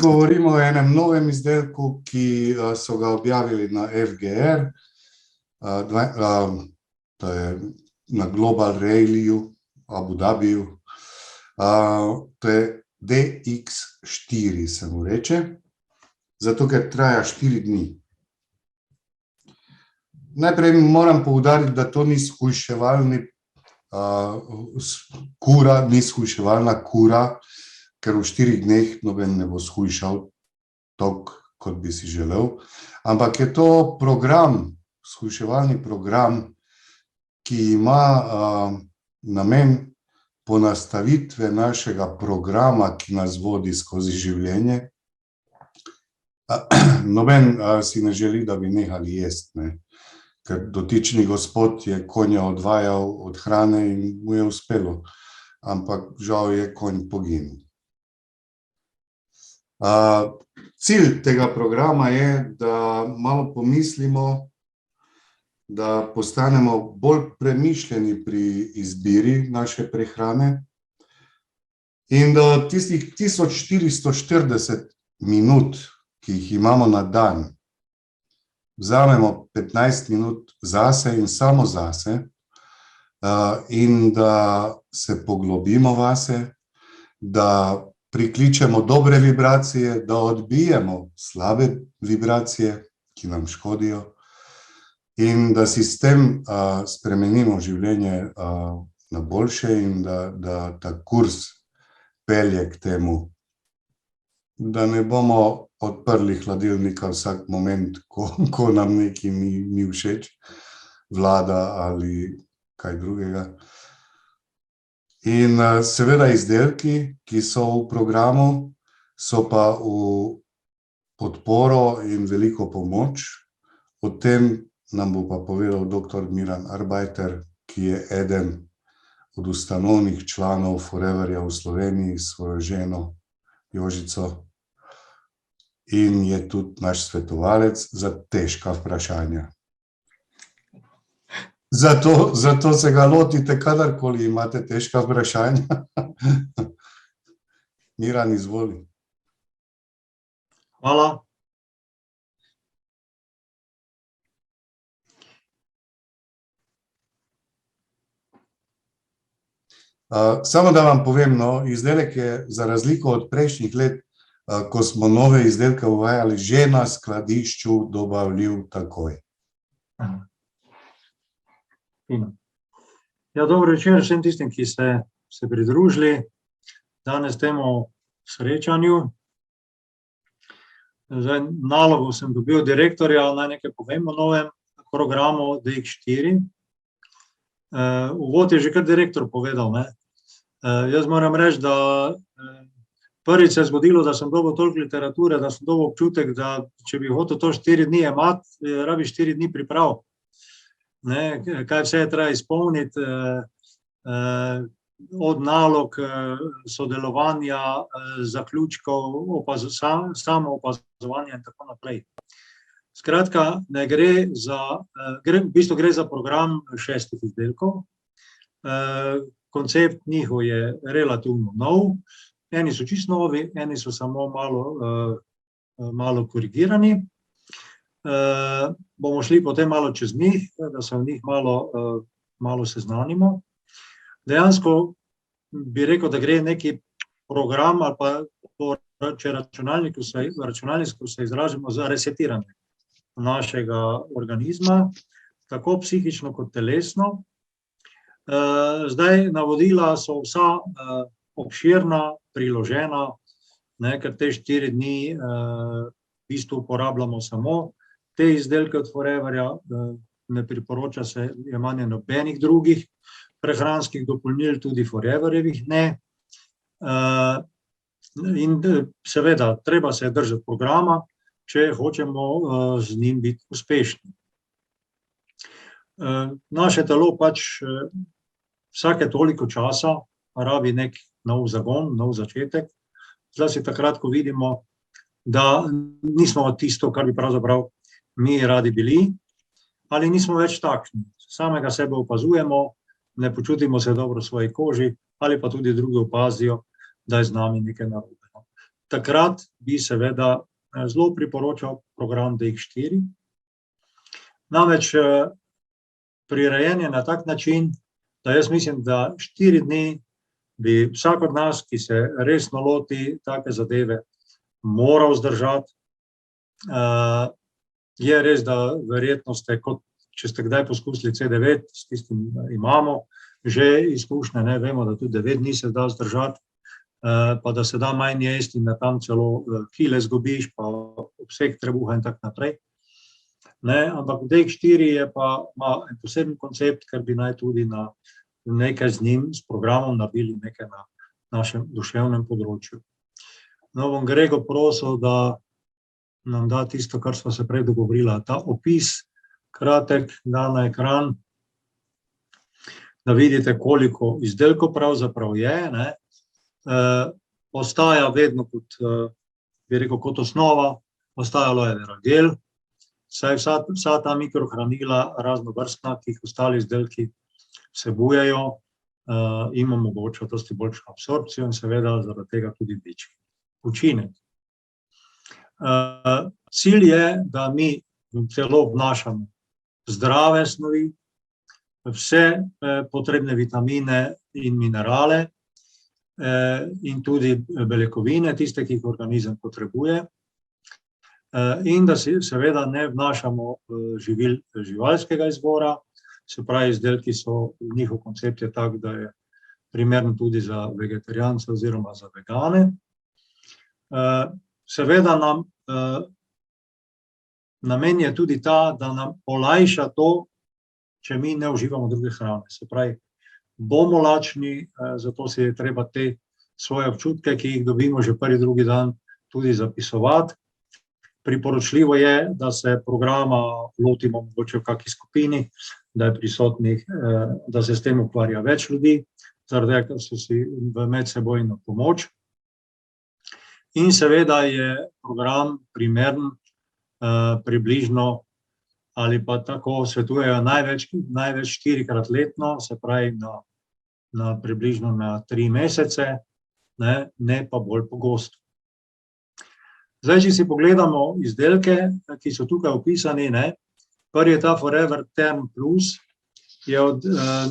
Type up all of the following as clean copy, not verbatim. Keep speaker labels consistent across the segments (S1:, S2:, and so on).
S1: govorimo o enem novem izdelku, ki so ga objavili na FGR, to je na Global Rallyju, Abu Dhabiju. To je DX4 se mu reče, zato ker traja 4 dni. Najprej moram poudariti, da to ni shujševalni kura, ni shujševalna kura, ker v 4 dneh noben ne bo shujšal toliko, kot bi si želel. Ampak je to program, shujševalni program, ki ima namen ponastavitve našega programa, ki nas vodi skozi življenje. Noben si ne želi, da bi nehali jesti, ne. Ker dotični gospod je konja odvajal od hrane in mu je uspelo, ampak žal je konj poginil. Cilj tega programa je, da malo pomislimo, da postanemo bolj premišljeni pri izbiri naše prehrane in da tistih 1440 minut, ki jih imamo na dan, vzamemo 15 minut zase in samo zase in da se poglobimo vase, da prikličemo dobre vibracije, da odbijemo slabe vibracije, ki nam škodijo, in da si s tem spremenimo življenje na boljše in da ta kurs pelje k temu, da ne bomo odprli hladilnika vsak moment, ko nam nekaj ni všeč, vlada ali kaj drugega. In seveda izdelki, ki so v programu, so pa v podporo in veliko pomoč. O tem nam bo pa povedal dr. Miran Arbajter, ki je eden od ustanovnih članov Foreverja v Sloveniji s svojo ženo Jožico in je tudi naš svetovalec za težka vprašanja. Zato se ga lotite, kadarkoli imate težka vprašanja. Miran, izvoli.
S2: Hvala.
S1: Samo da vam povem, no, izdelek je za razliko od prejšnjih let, ko smo nove izdelke uvajali, že na skladišču dobavljiv takoj.
S2: Ja, dobro večer vsem tistim, ki ste se pridružili danes temu srečanju. Zdaj, nalogo sem dobil direktorja, naj nekaj povem o novem programu DX4. Uvod je že kar direktor povedal, ne. Jaz moram reči, da prvič se je zgodilo, da sem dobil toliko literature, da sem dobil občutek, da če bi hotel to 4 dni jemati, rabi 4 dni priprav. Ne, kaj vse je treba izpolniti, od nalog, sodelovanja, zaključkov, samo opazovanja in tako naprej. Skratka, ne gre za, v bistvu gre za program 6 izdelkov. Koncept njihov je relativno nov, eni so čisto novi, eni so samo malo korigirani. Bomo šli potem malo čez njih, da se v njih malo seznanimo. Dejansko bi rekel, da gre neki program ali pa, če računalniško se izražimo, za resetiranje našega organizma, tako psihično kot telesno. Zdaj, navodila so vsa obširna, priložena, ne, ker te 4 dni v bistvu uporabljamo samo te izdelke od Foreverja, ne priporoča se jemanje nobenih drugih prehranskih dopolnil, tudi Foreverjevih ne. In seveda, treba se držati programa, če hočemo z njim biti uspešni. Naše telo pač vsake toliko časa rabi nek nov zagon, nov začetek, zlasti takrat, ko vidimo, da nismo tisto, kar bi pravzaprav mi radi bili, ali nismo več takšni. Samega sebe opazujemo, ne počutimo se dobro v svoji koži, ali pa tudi drugi opazijo, da je z nami nekaj narobe. takrat bi seveda zelo priporočal program DX4. Namreč prirejen je na tak način, da jaz mislim, da 4 dni bi vsak od nas, ki se resno loti take zadeve, moral zdržati. Je res, da verjetno ste, kot če ste kdaj poskusili C9, s tistim imamo že izkušnje, ne, vemo, da tudi 9 dni se da zdržati, pa da se da manj jesti in da tam celo kile zgubiš, pa obseg trebuha in tako naprej. Ne, ampak DX4 je pa ima en poseben koncept, ker bi naj tudi na nekaj z njim, s programom naredili nekaj na našem duševnem področju. No, bom Grego prosil, da nam da tisto, kar smo se prej dogovorila, ta opis, kratek, da na ekran, da vidite, koliko izdelkov pravzaprav je, ne. Ostaja vedno kot, bi rekel, kot osnova, ostaja aloe vera gel, saj vsa ta mikrohranila raznovrstna, ki jih ostali izdelki vsebujejo, jim omogoča dosti boljšo absorpcijo in seveda zaradi tega tudi večji učinek. Cilj je, da mi celo vnašamo zdrave snovi, vse potrebne vitamine in minerale in tudi beljakovine, tiste, ki jih organizem potrebuje, in da si seveda ne vnašamo živil živalskega izvora, se pravi, izdelki so, njihov koncept je tak, da je primeren tudi za vegetarijance oziroma za vegane. Seveda nam namen je tudi ta, da nam olajša to, če mi ne uživamo druge hrane. Se pravi, bomo lačni, zato si je treba te svoje občutke, ki jih dobimo že prvi, drugi dan, tudi zapisovati. Priporočljivo je, da se programa lotimo mogoče v kakšni skupini, da je prisotnih, da se s tem ukvarja več ljudi, zaradi tega, ker so si v medsebojno pomoč. In seveda je program primeren približno ali pa tako svetujejo največ 4-krat letno, se pravi približno na 3 mesece, ne pa bolj pogosto. Zdaj, če si pogledamo izdelke, ki so tukaj opisani, prvi je ta Forever Term Plus, je od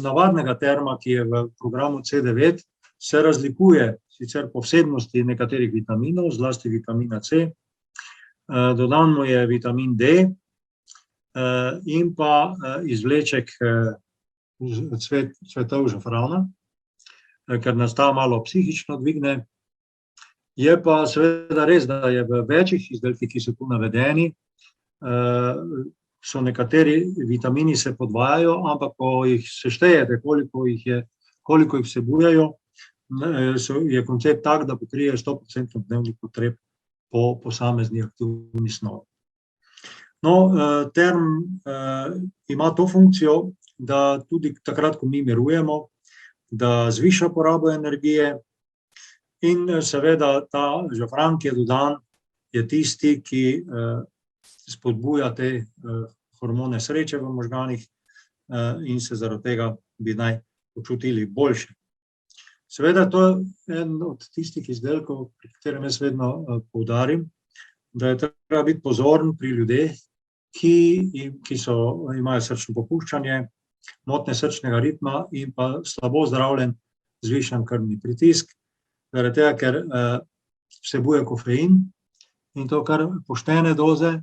S2: navadnega terma, ki je v programu C9, se razlikuje sicer po vsebnosti nekaterih vitaminov, zlasti vitamina C, dodan mu je vitamin D in pa izvleček cvetov žafrana, ker nas ta malo psihično dvigne. Je pa seveda res, da je v večjih izdelkih, ki so tu navedeni, so nekateri vitamini se podvajajo, ampak ko jih seštejete, koliko jih vsebujejo, je koncept tak, da pokrije 100% dnevnih potreb po posamezni aktivni snovi. No, term ima to funkcijo, da tudi takrat, ko mi mirujemo, da zviša porabo energije in seveda ta žafran, ki je dodan, je tisti, ki spodbuja te hormone sreče v možganih in se zaradi tega bi naj počutili boljše. Seveda to je en od tistih izdelkov, pri katerem jaz vedno poudarim, da je treba biti pozoren pri ljudeh, ki imajo srčno popuščanje, motnje srčnega ritma in pa slabo zdravljen zvišan krvni pritisk, zaradi tega, ker vsebuje kofein in to kar poštene doze,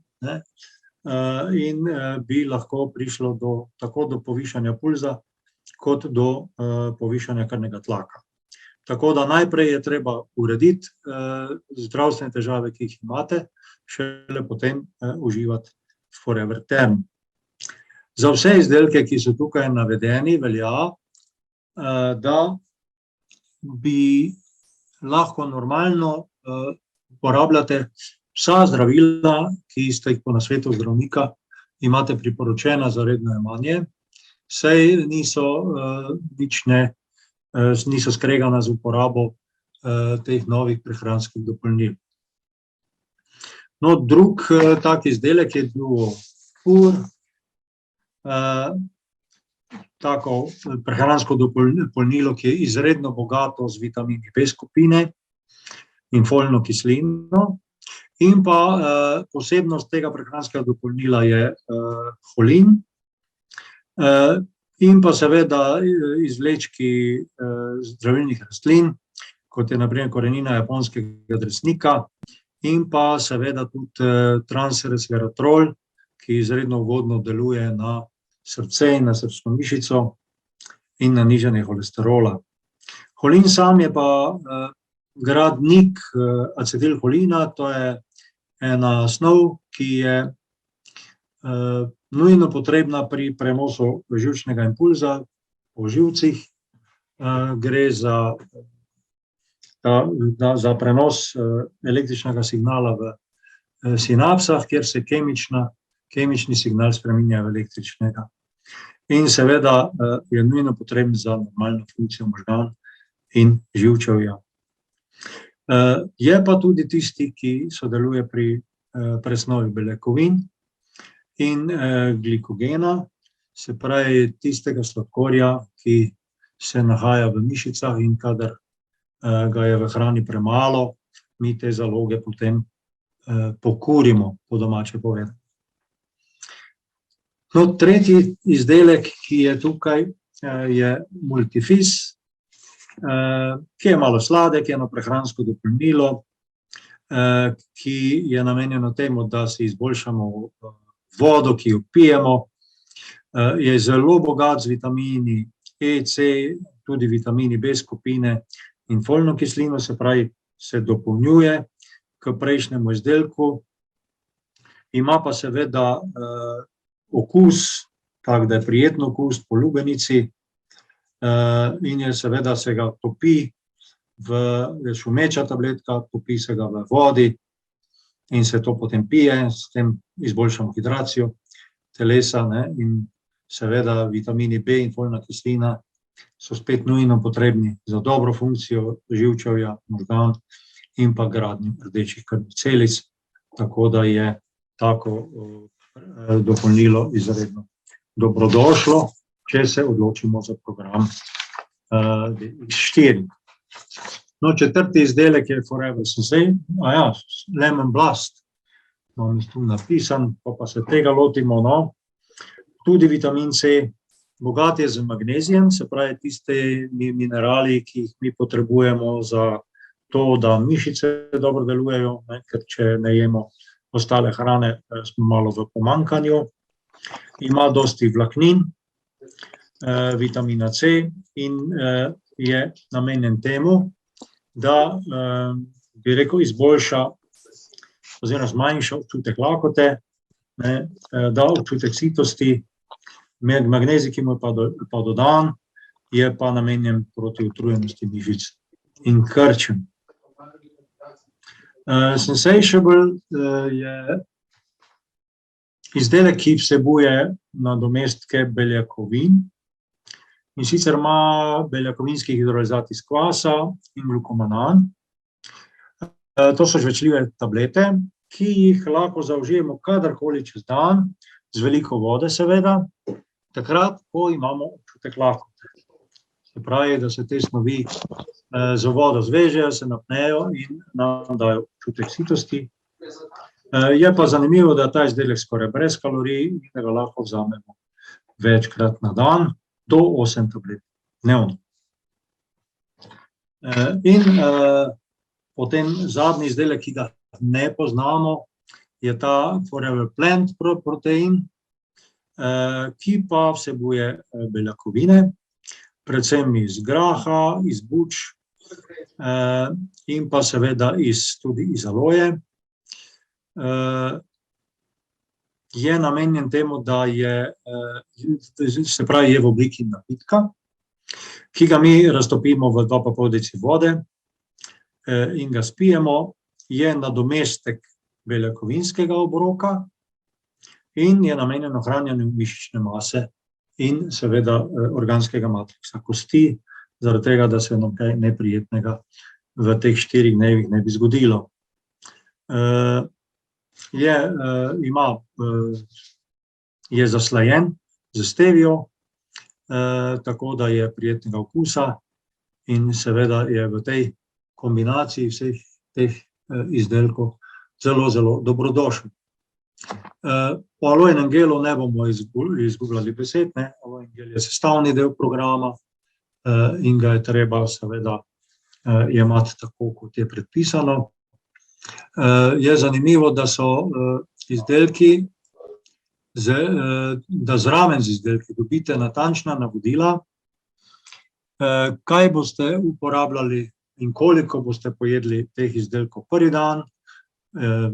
S2: in bi lahko prišlo tako do povišanja pulza, kot do povišanja krvnega tlaka. Tako da najprej je treba urediti zdravstvene težave, ki jih imate, šele potem uživati Forever Term. Za vse izdelke, ki so tukaj navedeni, velja, da bi lahko normalno uporabljate vsa zdravila, ki ste jih po nasvetu zdravnika imate priporočena za redno jemanje, saj niso skregana z uporabo teh novih prehranskih dopolnil. No, drug tak izdelek je Duofur, tako prehransko dopolnilo, ki je izredno bogato z vitamini B skupine. in folno kislino. In pa posebnost tega prehranskega dopolnila je holin. In pa seveda izvlečki zdravilnih rastlin, kot je na primer korenina japonskega dresnika, in pa seveda tudi transresveratrol, ki izredno ugodno deluje na srce in na srčno mišico in na nižanje holesterola. Holin sam je pa gradnik acetilholina, to je ena snov, ki je nujno potrebna pri prenosu živčnega impulza po živcih. Gre za prenos električnega signala v sinapsah, kjer se kemični signal spreminja v električnega. In seveda je nujno potreben za normalno funkcijo možganov in živčevja. Je pa tudi tisti, ki sodeluje pri presnovi beljakovin in glikogena, se pravi tistega sladkorja, ki se nahaja v mišicah, in kadar ga je v hrani premalo, mi te zaloge potem pokurimo, po domače povedano. No, tretji izdelek, ki je tukaj, je multifis, ki je malo sladek, je eno prehransko dopolnilo, ki je namenjeno temu, da si izboljšamo vodo, ki jo pijemo. Je zelo bogat z vitamini E, C, tudi vitamini B skupine in folno kislino, se pravi, se dopolnjuje k prejšnjemu izdelku. Ima pa seveda okus, tako da je prijetno okus po lubenici, in je seveda se ga topi je šumeča tabletka, topi se ga v vodi in se to potem pije, s tem izboljšamo hidracijo telesa, ne, in seveda vitamini B in folna kislina so spet nujno potrebni za dobro funkcijo živčevja, možganov in pa gradnjo rdečih krvnih celic, tako da je tako dopolnilo izredno dobrodošlo, če se odločimo za program DX4. No, četrti izdelek je Forever Sensei, Lemon Blast, imam tu napisan, pa se tega lotimo, no. Tudi vitamin C, bogat je z magnezijem, se pravi tiste minerali, ki jih mi potrebujemo za to, da mišice dobro delujejo, ne, ker če ne jemo ostale hrane, smo malo v pomanjkanju. Ima dosti vlaknin, vitamina C in je namenjen temu, da bi rekel izboljša oziroma zmanjša občutek lakote, ne, da občutek sitosti. Magnezij, ki mu je pa dodan, je pa namenjen proti utrujenosti mišic in krčem. Sensatiable je izdelek, ki vsebuje nadomestke beljakovin, in sicer ima beljakovinski hidrolizat iz kvasa in glukomanan. To so žvečljive tablete, ki jih lahko zaužijemo kadarkoli čez dan, z veliko vode seveda, takrat, ko imamo občutek lakote. Se pravi, da se te snovi z vodo zvežejo, se napnejo in nam dajo občutek sitosti. Je pa zanimivo, da je ta izdelek skoraj brez kalorij in da ga lahko vzamemo večkrat na dan, do 8 tablet dnevno. In potem zadnji izdelek, ki ga ne poznamo, je ta Forever Plant Protein, ki pa vsebuje beljakovine, predvsem iz graha, iz buč in pa seveda tudi iz aloje. Je namenjen temu, da se pravi, je v obliki napitka, ki ga mi raztopimo v 2,5 deci vode in ga spijemo. Je nadomestek beljakovinskega obroka in je namenjen ohranjanju mišične mase in seveda organskega matriksa kosti, zaradi tega, da se nam kaj neprijetnega v teh 4 dnevih ne bi zgodilo. Je zaslajen z stevio, tako da je prijetnega okusa in seveda je v tej kombinaciji vseh teh izdelkov zelo, zelo dobrodošli. O alojinem gelu ne bomo izgubljali besed, ne. Alojen gel je sestavni del programa in ga je treba seveda jemati tako, kot je predpisano. Je zanimivo, da so izdelki, da zraven z izdelki dobite natančna navodila, kaj boste uporabljali in koliko boste pojedli teh izdelkov prvi dan,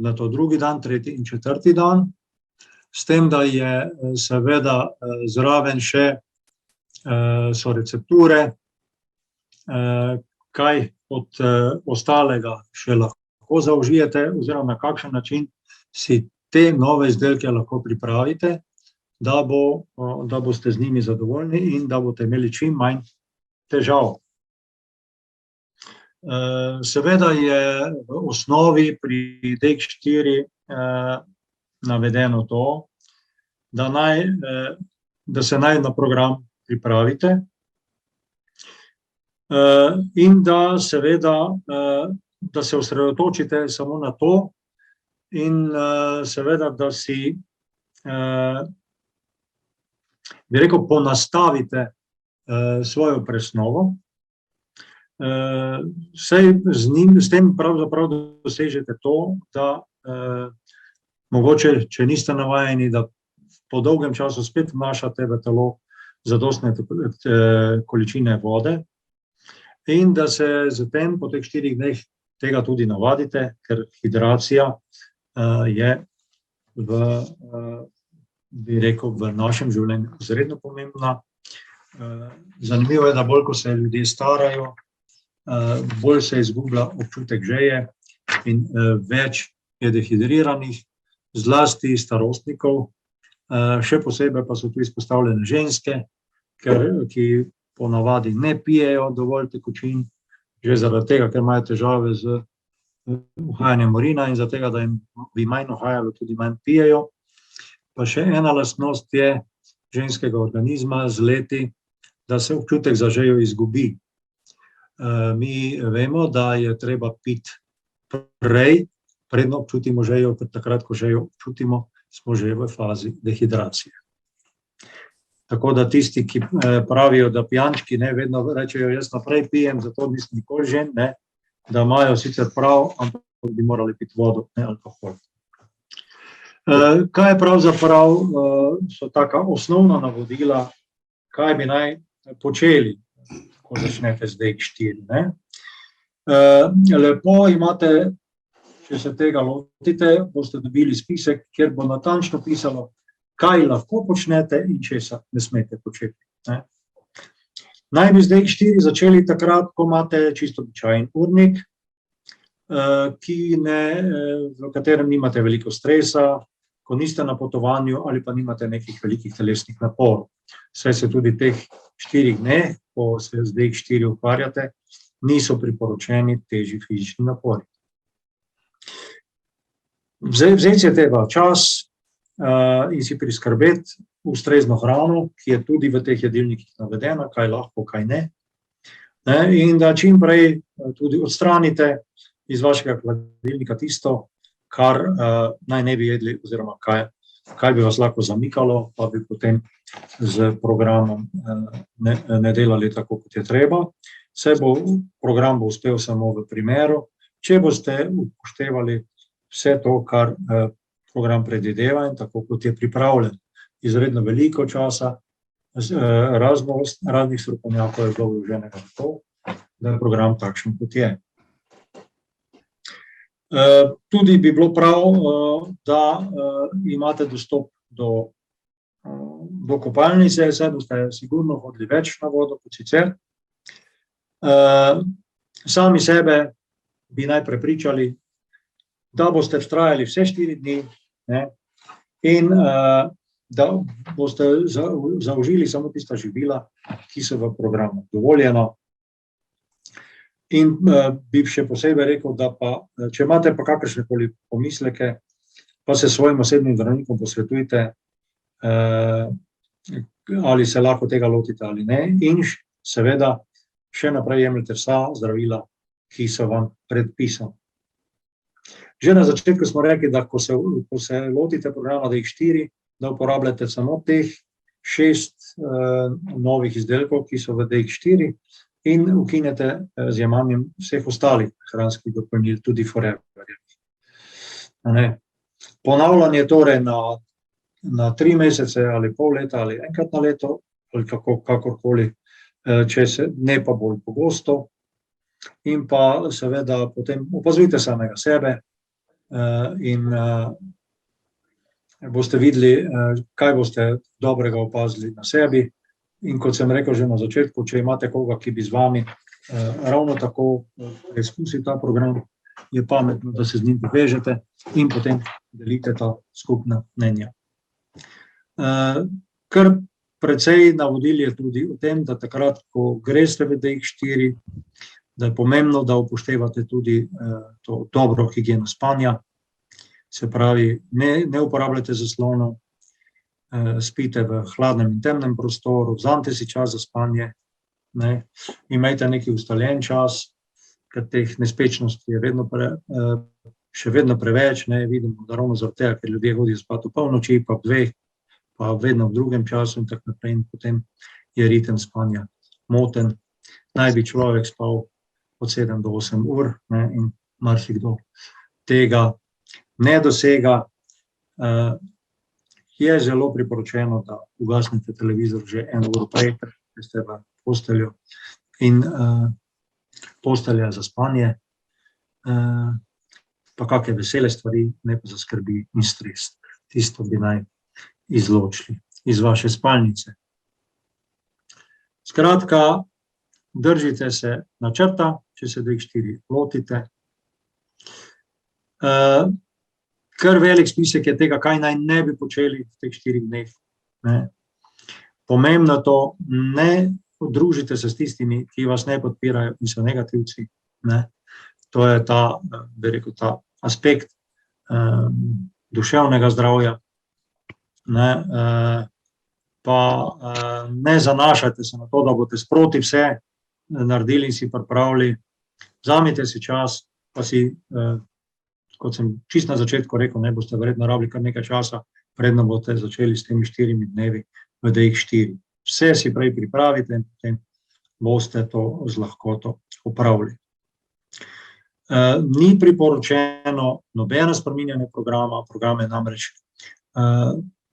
S2: nato drugi dan, tretji in četrti dan, s tem, da je seveda zraven še so recepture, kaj od ostalega še lahko zaužijete oziroma na kakšen način si te nove izdelke lahko pripravite, da boste z njimi zadovoljni in da boste imeli čim manj težav. Seveda je v osnovi pri DX4 navedeno to, da se naj na program pripravite in da seveda, da se osredotočite samo na to in seveda, da si, bi rekel, ponastavite svojo presnovo, saj s tem pravzaprav dosežete to, da mogoče, če niste navajeni, da po dolgem času spet vnašate v telo zadostne količine vode in da se zatem po teh 4 dneh tega tudi navadite, ker hidracija je bi rekel, v našem življenju izredno pomembna. Zanimivo je, da bolj, ko se ljudje starajo, bolj se izgublja občutek žeje in več je dehidriranih, zlasti starostnikov, še posebej pa so tu izpostavljene ženske, ki ponavadi ne pijejo dovolj tekočin, že zaradi tega, ker imajo težave z uhajanjem urina in zaradi tega, da jim bi manj uhajalo, tudi manj pijejo. Pa še ena lastnost je ženskega organizma z leti, da se občutek za žejo izgubi. Mi vemo, da je treba piti predno občutimo žejo, ker takrat, ko žejo občutimo, smo že v fazi dehidracije. Tako da tisti, ki pravijo, da pijančki ne vedno rečejo, jaz naprej pijem, zato nisem nikoli žen, ne, da imajo sicer prav, ampak bi morali piti vodo, ne alkohol. Kaj je pravzaprav so taka osnovna navodila, kaj bi naj počeli, ko začnete z DX4, ne? Lepo imate, če se tega lotite, boste dobili spisek, kjer bo natančno pisalo, kaj lahko počnete in česa ne smete početi, ne? Naj bi z DX4 začeli takrat, ko imate čisto običajen urnik, v katerem nimate veliko stresa, ko niste na potovanju ali pa nimate nekih velikih telesnih naporov. Saj se tudi teh 4 dneh, ko se z DX4 ukvarjate, niso priporočeni težji fizični napori. Vzeti si treba čas in si priskrbeti ustrezno hrano, ki je tudi v teh jedilnikih navedena, kaj lahko, kaj ne. In da čim prej tudi odstranite iz vašega hladilnika tisto, kar naj ne bi jedli oziroma kaj bi vas lahko zamikalo, pa bi potem z programom ne delali tako, kot je treba. Program bo uspel samo v primeru, če boste upoštevali vse to, kar program predvideva in tako, kot je pripravljen. Izredno veliko časa, raznih strokovnjakov je bilo vloženega v to, da je program takšen, kot je. Tudi bi bilo prav, da imate dostop do kopalnice, saj boste sigurno hodili več na vodo kot sicer. Sami sebe bi naj prepričali, da boste vztrajali vse 4 dni, ne, in da boste zaužili samo tista živila, ki so v programu dovoljena. In bi še posebej rekel, da pa, če imate pa kakršnekoli pomisleke, pa se s svojim osebnim zdravnikom posvetujte, ali se lahko tega lotite ali ne, in seveda še naprej jemljete vsa zdravila, ki so vam predpisana. Že na začetku smo rekli, da ko se lotite programa DX4, da uporabljate samo teh 6 novih izdelkov, ki so v DX4 in ukinete z jemanjem vseh ostalih hranskih dopolnil, tudi Forever. Ponavljanje torej na 3 mesece ali pol leta ali enkrat na leto ali kakorkoli, če se ne pa bolj pogosto, in pa seveda potem opazujte samega sebe in boste videli, kaj boste dobrega opazili na sebi. In kot sem rekel že na začetku, če imate koga, ki bi z vami ravno tako preizkusil ta program, je pametno, da se z njim povežete in potem delite ta skupna mnenja. Kar precej navodil je tudi o tem, da takrat, ko greste v DX4, da je pomembno, da upoštevate tudi to dobro higieno spanja, se pravi, ne uporabljate zaslonov, spite v hladnem in temnem prostoru, vzamete si čas za spanje, imejte neki ustaljen čas, ker teh nespečnosti je še vedno preveč, vidimo, da ravno zaradi tega, ker ljudje hodijo spat v polnoči, pa v 2, pa vedno v drugem času in tako naprej, in potem je ritem spanja moten. Naj bi človek spal od 7 do 8 ur, in marsikdo tega ne dosega. Je zelo priporočeno, da ugasnete televizor že 1 uro prej, ker ste v posteljo, in postelja za spanje, pa kakšne vesele stvari, ne pa za skrbi in stres. Tisto bi naj izločili iz vaše spalnice. Skratka, držite se načrta, če se DX4 lotite. Kar velik spisek je tega, kaj naj ne bi počeli v teh 4 dneh. Pomembno to, ne družite se s tistimi, ki vas ne podpirajo in so negativci. To je ta, bi rekel, ta aspekt duševnega zdravja. Pa ne zanašajte se na to, da boste sproti vse naredili in si pripravili. Vzamite si čas, pa si, kot sem čisto na začetku rekel, ne boste verjetno rabili kar nekaj časa, predno boste začeli s temi 4 dnevi v DX4. Vse si prej pripravite in potem boste to z lahkoto opravili. Ni priporočeno nobeno spreminjanje programa, program je namreč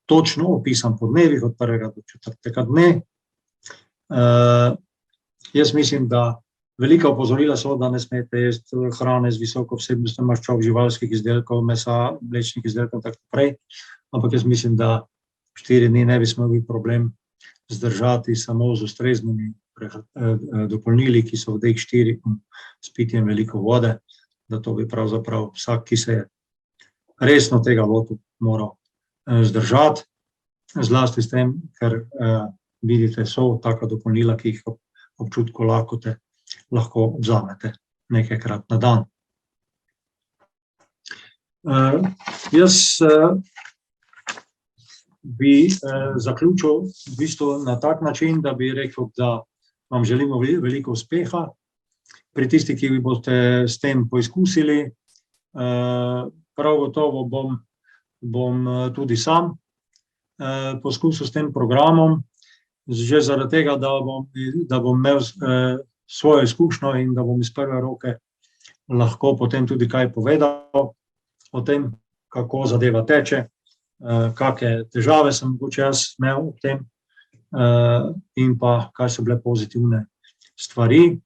S2: točno opisan po dnevih od 1. do 4. dne. Jaz mislim, da velika opozorila so, da ne smete jesti hrane z visoko vsebnostjo maščob, živalskih izdelkov, mesa, mlečnih izdelkov in tako naprej, ampak jaz mislim, da 4 dni ne bi smel biti problem zdržati samo z ustreznimi dopolnili, ki so v DX4 in s pitjem veliko vode, da to bi pravzaprav vsak, ki se je resno tega lotil, moral zdržati, zlasti s tem, ker vidite, so taka dopolnila, ki jih občutku lakote lahko vzamete nekajkrat na dan. Jaz bi zaključil v bistvu na tak način, da bi rekel, da vam želimo veliko uspeha pri tistih, ki boste s tem poizkusili. Prav gotovo bom tudi sam poskusil s tem programom, že zaradi tega, da bom imel svojo izkušnjo in da bom iz prve roke lahko potem tudi kaj povedal o tem, kako zadeva teče, kakšne težave sem mogoče jaz imel ob tem in pa kaj so bile pozitivne stvari.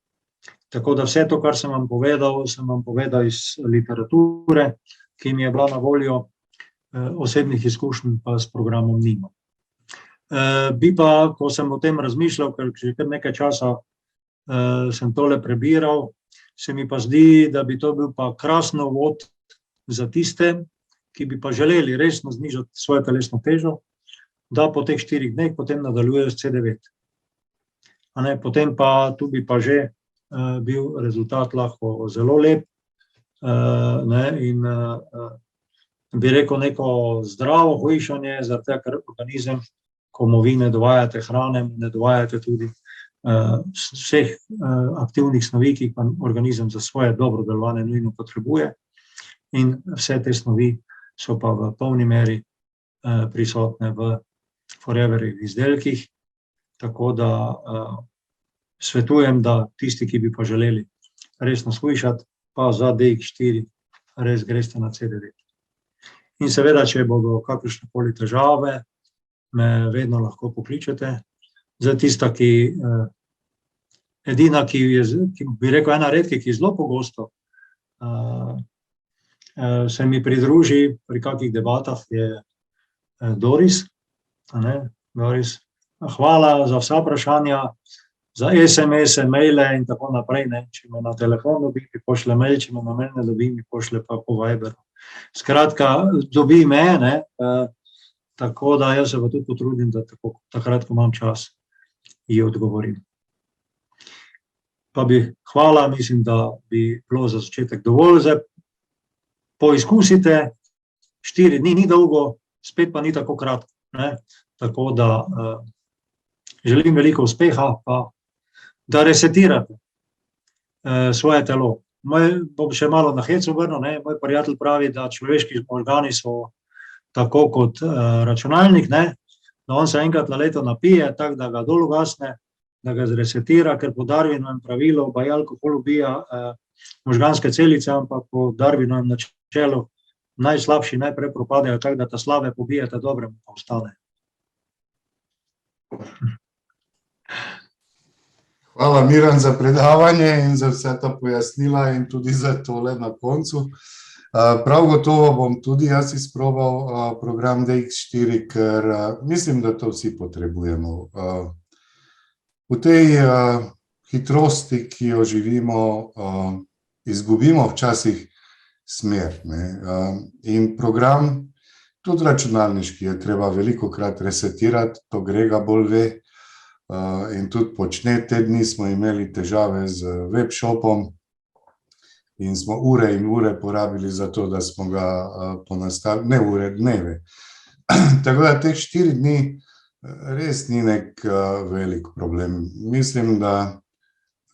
S2: Tako da vse to, kar sem vam povedal iz literature, ki mi je bila na voljo, osebnih izkušenj pa s programom nimam. Bi pa, ko sem o tem razmišljal, ker že kar nekaj časa sem tole prebiral, se mi pa zdi, da bi to bil pa krasen uvod za tiste, ki bi pa želeli resno znižati svojo telesno težo, da po teh 4 dneh potem nadaljujejo s C9. Potem pa tu bi pa že bil rezultat lahko zelo lep in bi rekel neko zdravo hujšanje, zaradi tega, ker organizem, ko mu vi ne dovajate hrane, ne dovajate tudi vseh aktivnih snovi, ki pa organizem za svoje dobro delovanje nujno potrebuje, in vse te snovi so pa v polni meri prisotne v Foreverjevih izdelkih, tako da svetujem, da tisti, ki bi pa želeli resno shujšati, pa za DX4 res greste na CDD. In seveda, če bodo kakršnekoli težave, me vedno lahko pokličete. Zdaj tista, edina, ki bi rekel, ena redkih, ki zelo pogosto se mi pridruži pri kakih debatah, je Doris. Doris, hvala za vsa vprašanja, za SMS-e, maile in tako naprej. Če me na telefon dobi, mi pošle mail, če me na mail ne dobi, mi pošle pa po Viberu. Skratka, dobi me, tako da jaz se pa tudi potrudim, da takrat, ko imam čas, ji odgovorim. Pa bi hvala, mislim, da bi bilo za začetek dovolj. Zdaj poizkusite, 4 dni ni dolgo, spet pa ni tako kratko. Tako da želim veliko uspeha, pa da resetirate svoje telo. Bom še malo na hec obrnil, moj prijatelj pravi, da človeški organi so tako kot računalnik, da on se enkrat na leto napije, tako da ga dol ugasne, da ga zresetira, ker po Darwinovem pravilu alkohol ubija možganske celice, ampak po Darwinovem načelu najslabši najprej propadejo, tako da ta slabe pobije, ta dobre pa ostane.
S1: Hvala, Miran, za predavanje in za vse ta pojasnila in tudi za tole na koncu. Prav gotovo bom tudi jaz izprobal program DX4, ker mislim, da to vsi potrebujemo. V tej hitrosti, ki jo živimo, izgubimo včasih smer. In program, tudi računalniški, je treba velikokrat resetirati, to Grega bolj ve. In tudi počne. Te dni smo imeli težave z webshopom in smo ure in ure porabili za to, da smo ga ponastavili, ne ure, dneve. Tako da teh 4 dni res ni nek velik problem. Mislim, da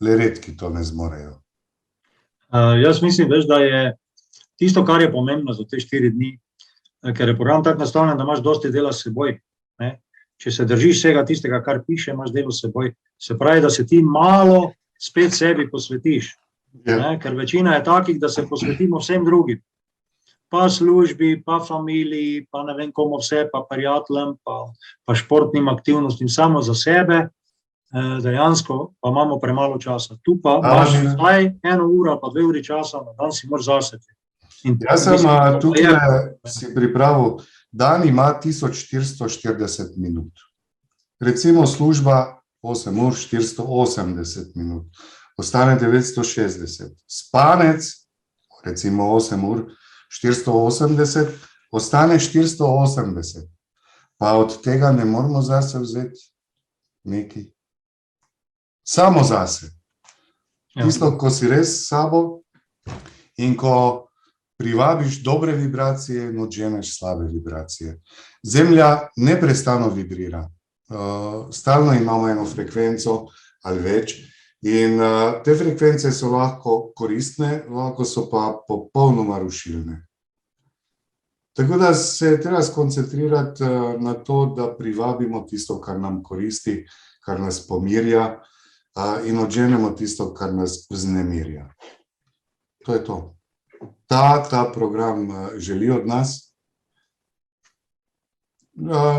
S1: le redki to ne zmorejo.
S2: Jaz mislim, veš, da je tisto, kar je pomembno za te 4 dni, ker je program tako nastavljen, da imaš dosti dela s seboj. Če se držiš vsega tistega, kar piše, imaš delo s seboj. Se pravi, da se ti malo spet sebi posvetiš. Ker večina je takih, da se posvetimo vsem drugim. Pa službi, pa familiji, pa ne vem komu vse, pa prijateljem, pa športnim aktivnostim, samo za sebe. Dejansko pa imamo premalo časa. Tu pa imaš vsaj 1 uro pa 2 uri časa, na dan si moraš zaseti.
S1: Jaz sem tukaj si pripravil, dan ima 1440 minut. Recimo služba 8 ur, 480 minut. Ostane 960. Spanec, recimo 8 ur, 480, ostane 480. Pa od tega ne moramo zase vzeti nekaj. Samo zase. Tisto, ko si res s sabo in ko privabiš dobre vibracije in odženeš slabe vibracije. Zemlja neprestano vibrira. Stalno imamo eno frekvenco ali več in te frekvence so lahko koristne, lahko so pa popolnoma rušilne. Tako da se treba skoncentrirati na to, da privabimo tisto, kar nam koristi, kar nas pomirja in odženemo tisto, kar nas vznemirja. To je to. Ta program želi od nas.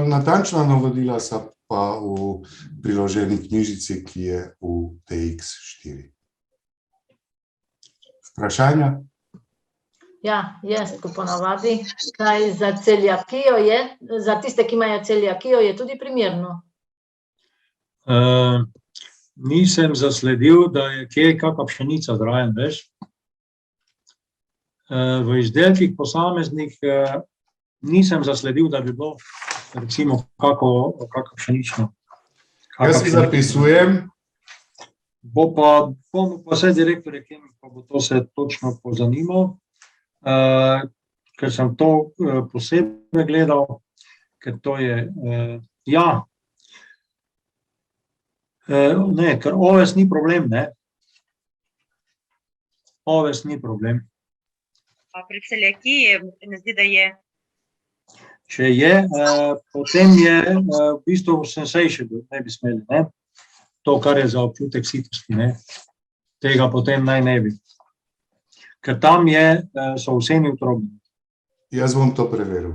S1: Natančna navodila so pa v priloženi knjižici, ki je v DX4. Vprašanja?
S3: Ja, jaz, ko ponavadi, kaj za celiakijo je, za tiste, ki imajo celiakijo, je tudi primerno?
S2: Nisem zasledil, da je kje kakšna pšenica zraven, veš. V izdelkih posameznih nisem zasledil, da bi bilo recimo kako pšenično.
S1: Jaz si zapisujem.
S2: Bomo pa vse direktorje, ki pa bo to se točno pozanimal, ker sem to posebej gledal, ker to je, ne, ker oves ni problem, ne. Oves ni problem.
S4: A pri celiakiji se mi zdi, da je.
S2: Če je, potem je v bistvu sensation, ne bi smeli, ne? To, kar je za občutek sitosti, ne? Tega potem naj ne bi. Ker tam so vseni utrobni.
S1: Jaz bom to preveril.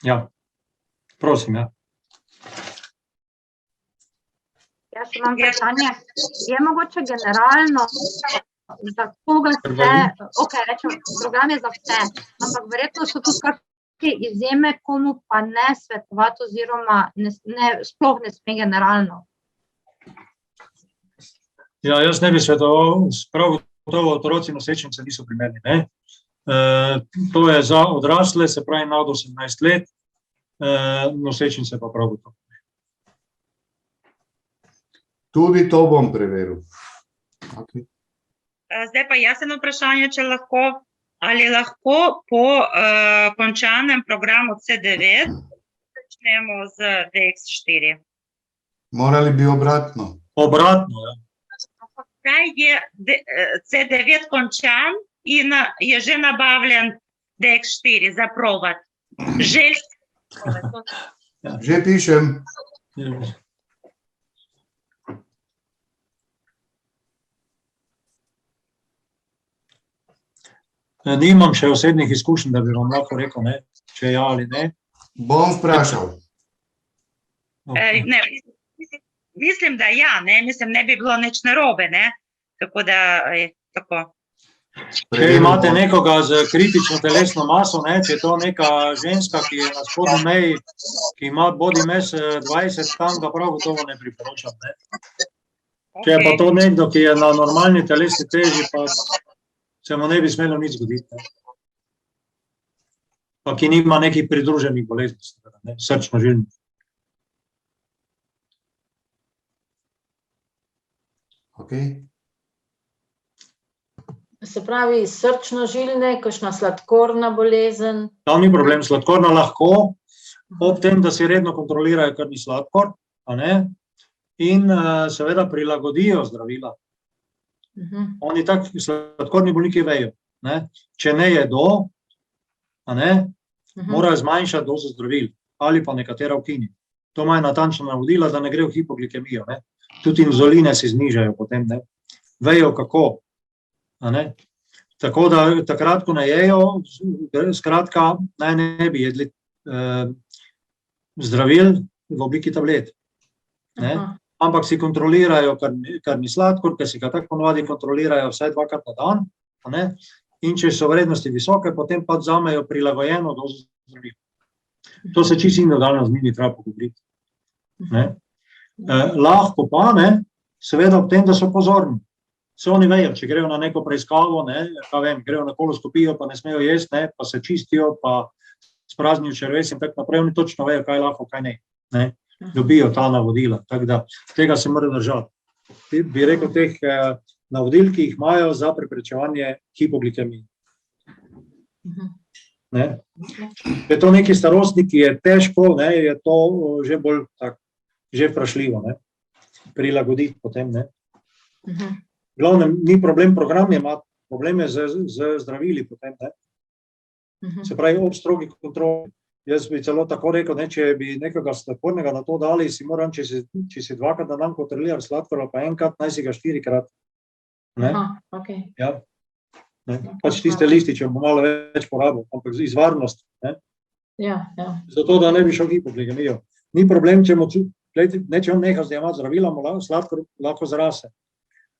S2: Ja, prosim, ja.
S5: Jaz imam vprašanje, je mogoče generalno za koga vse, rečem, program je za vse, ampak verjetno so tudi kakšne izjeme, komu pa ne svetovati oziroma sploh ne sme generalno.
S2: Ja, jaz ne bi svetoval, prav gotovo otroci nosečnice niso primerni, ne. To je za odrasle, se pravi nad 18 let, nosečnice pa prav gotovo.
S1: Tudi to bom preveril. Okay.
S4: Zdaj pa jaz eno vprašanje, ali lahko po končanem programu C9 začnemo z DX4?
S1: Morali bi obratno.
S2: Obratno, ja.
S4: Kaj je C9 končan in je že nabavljen DX4 za provat?
S1: Že pišem.
S2: Nimam še osebnih izkušenj, da bi vam lahko rekel, ne, če ja ali ne.
S1: Bom vprašal.
S4: Ne, mislim, da ja, ne, ne bi bilo nič narobe, ne, tako da je tako.
S2: Če imate nekoga z kritično telesno maso, ne, če je to neka ženska, ki je na spodnji meji, ki ima body mass 20, tam ga prav gotovo ne priporočam, ne. Če je pa to nekdo, ki je na normalni telesni teži, pa se mu ne bi smelo nič zgoditi. Pa ki nima nekih pridruženih bolezni, ne, srčno-žilnih.
S1: Okay.
S3: Se pravi, srčno-žilne, kakšna sladkorna bolezen?
S2: Tam ni problem, sladkorna lahko, ob tem, da si redno kontrolirajo krvni sladkor, a ne, in seveda prilagodijo zdravila. Oni taki sladkorni bolniki vejo, ne, če ne jedo, a ne, morajo zmanjšati dozo zdravil ali pa nekatera ukiniti. To imajo natančna navodila, da ne gre v hipoglikemijo, ne. Tudi inzuline si znižajo potem, ne. Vejo kako, a ne. Tako da takrat, ko ne jejo, skratka, naj ne bi jedli zdravil v obliki tablet, ne. Ampak si kontrolirajo krvni sladkor, ker si ga tako ponavadi kontrolirajo vsaj 2-krat na dan, a ne, in če so vrednosti visoke, potem pa vzamejo prilagojeno dozo zdravil. To se čisto individualno z njimi treba pogovoriti, ne. Lahko pa, ne, seveda ob tem, da so pozorni. Se oni vejo, če grejo na neko preiskavo, ne, kaj vem, grejo na koloskopijo, pa ne smejo jesti, ne, pa se čistijo, pa spraznijo čreves in tako naprej, oni točno vejo, kaj lahko, kaj ne, ne. Dobijo ta navodila, tako da tega se mora držati. Bi rekel teh navodil, ki jih imajo za preprečevanje hipoglikemije. Ne? Je to neki starostnik, ki je težko, ne, je to že bolj tak, že vprašljivo, ne, prilagoditi potem, ne. Glavnem, ni problem program imati, problem je z zdravili potem, ne. Se pravi, ob strogi kontroli. Jaz bi celo tako rekel, ne, če bi nekega sladkornega na to dali, si moram, če si 2-krat na dan kontroliraš sladkor, pa enkrat, naj si ga 4-krat. Ne? Ja. Ne? Pač tiste lističe bo malo več porabil, ampak iz varnosti, ne. Zato, da ne bi šel hipoglikemijo. Ni problem, če on neha zdajemati zdravila, sladkor lahko zrase.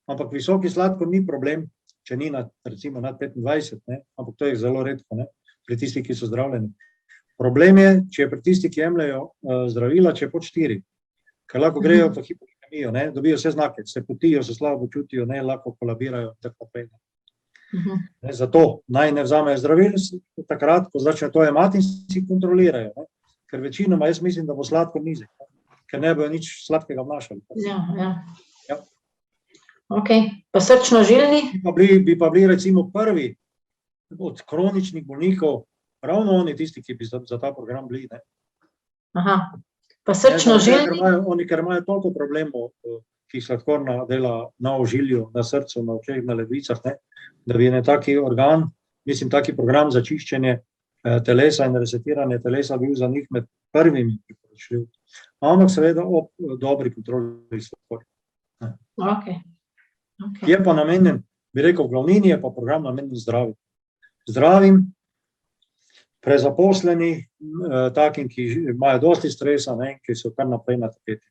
S2: Ampak visoki sladkor ni problem, če ni recimo nad 25, ne, ampak to je zelo redko, ne, pri tistih, ki so zdravljeni. Problem je, če je pri tistih, ki jemljajo zdravila, če je pod 4, ker lahko grejo v hipoglikemijo, ne, dobijo vse znake, se potijo, se slabo počutijo, ne, lahko kolabirajo, tako naprej. Zato naj ne vzamejo zdravil takrat, ko začne to jemati in si kontrolirajo, ne, ker večinoma jaz mislim, da bo sladkor nizek, ker ne bojo nič sladkega vnašali.
S3: Ja. Ok, pa srčno-žilni?
S2: Bi pa bili recimo prvi od kroničnih bolnikov, ravno oni tisti, ki bi za ta program bili, ne.
S3: Pa srčno-žilni?
S2: Oni, ker imajo toliko problemov, ki jih sladkorna dela na ožilju, na srcu, na očeh, na ledvicah, ne, da bi taki organ mislim, taki program za čiščenje telesa in resetiranje telesa bil za njih med prvimi priporočljiv. Ampak seveda ob dobri kontroli sladkorja.
S3: Okay.
S2: Je pa namenjen, bi rekel, v glavnini je pa program namenjen zdravim. Zdravim, prezaposlenih, takim, ki imajo dosti stresa, ne, ki so kar naprej na tapeti.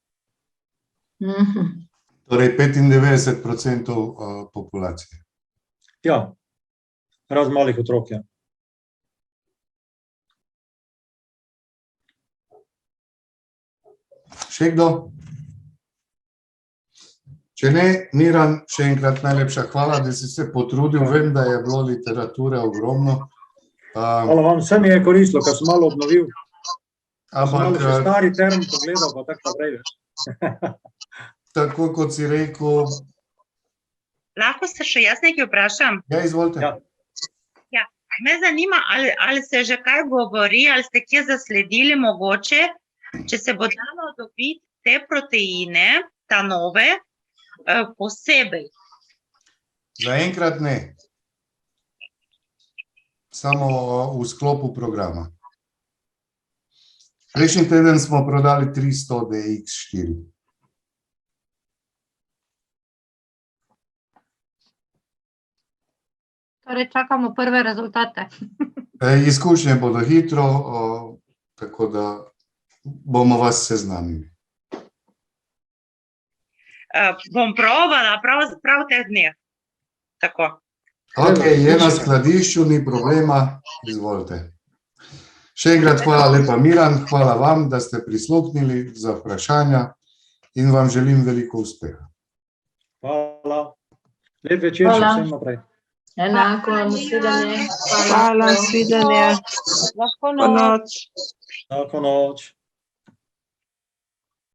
S1: Torej 95% populacije.
S2: Ja, razen malih otrok, ja.
S1: Še kdo? Če ne, Miran, še enkrat najlepša hvala, da si se potrudil. Vem, da je bilo literature ogromno.
S2: Hvala vam, vse mi je koristilo, ker sem malo obnovil. Sem malo še
S1: Ampak
S2: stari term pogledal, pa tako naprej.
S1: tako kot si rekel,
S4: Lahko se še jaz nekaj vprašam?
S1: ja, izvolite.
S2: Ja.
S4: Me zanima, ali se že kaj govori, ali ste kje zasledili mogoče, če se bo dalo dobiti te proteine, ta nove, posebej.
S1: Zaenkrat ne. Samo v sklopu programa. Prejšnji teden smo prodali 300 DX4.
S5: Torej čakamo prve rezultate.
S1: Izkušnje bodo hitro, tako da bomo vas seznanili.
S4: Bom probala prav teh dneh. Tako.
S1: Ok, je na skladišču, ni problema, izvolite. Še enkrat hvala lepa, Miran, hvala vam, da ste prisluhnili za vprašanja in vam želim veliko uspeha.
S2: Hvala. Lep večer še
S3: Hvala.
S2: vsem naprej.
S3: Enako, nasvidenje.
S6: Hvala, svidenje.
S3: Lahko
S6: Po noč.
S2: Lahko noč.